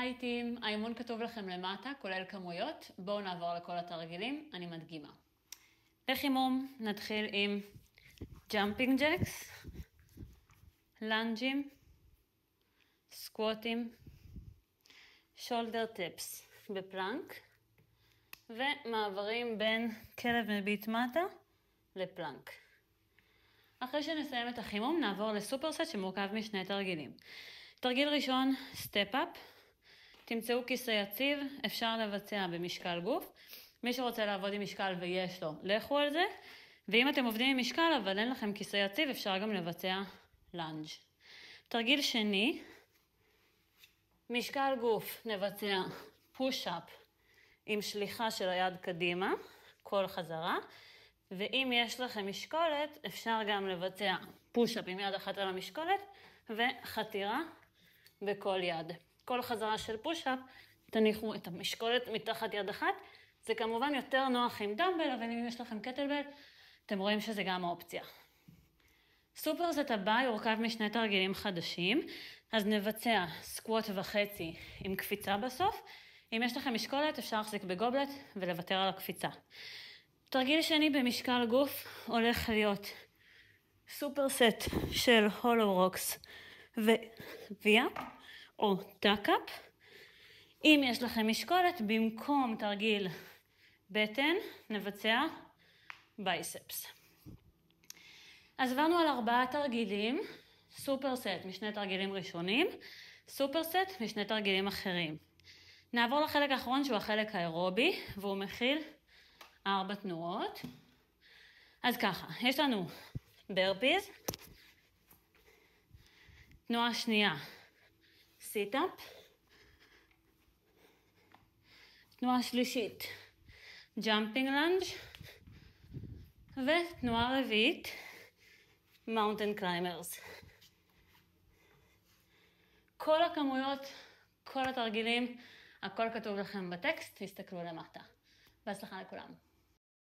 היי טים, האימון כתוב לכם למטה, כולל כמויות. בואו נעבור לכל התרגילים, אני מדגימה. לחימום נתחיל עם ג'אמפינג ג'קס, לנג'ים, סקווטים, שולדר טיפס בפלנק, ומעברים בין כלב מביט מטה לפלנק. אחרי שנסיים את החימום נעבור לסופרסט שמורכב משני תרגילים. תרגיל ראשון, סטפ-אפ. תמצאו כיסא יציב, אפשר לבצע במשקל גוף. מי שרוצה לעבוד עם משקל ויש לו, לכו על זה. ואם אתם עובדים עם משקל אבל אין לכם כיסא יציב, אפשר גם לבצע לנג'. תרגיל שני, משקל גוף, נבצע פוש-אפ עם שליחה של היד קדימה, כל חזרה. ואם יש לכם משקולת, אפשר גם לבצע פוש-אפ עם יד אחת על המשקולת וחתירה בכל יד. כל חזרה של פוש-אפ, תניחו את המשקולת מתחת יד אחת. זה כמובן יותר נוח עם דמבל, אבל אם יש לכם קטלבל, אתם רואים שזה גם האופציה. סופרסט הבא יורכב משני תרגילים חדשים, אז נבצע סקווט וחצי עם קפיצה בסוף. אם יש לכם משקולת, אפשר להחזיק בגובלט ולוותר על הקפיצה. תרגיל שני במשקל גוף הולך להיות סופרסט של הולו רוקס וויה או טאק-אפ. אם יש לכם משקולת, במקום תרגיל בטן, נבצע בייספס. אז עברנו על 4 תרגילים, סופרסט משני תרגילים ראשונים, סופרסט משני תרגילים אחרים. נעבור לחלק האחרון שהוא החלק האירובי, והוא מכיל 4 תנועות. אז ככה, יש לנו ברפיז, תנועה שנייה, סיט-אפ, תנועה שלישית, ג'אמפינג לנג', ותנועה רביעית, מאונטן קליימרס. כל הכמויות, כל התרגילים, הכל כתוב לכם בטקסט, תסתכלו למטה. בהצלחה לכולם.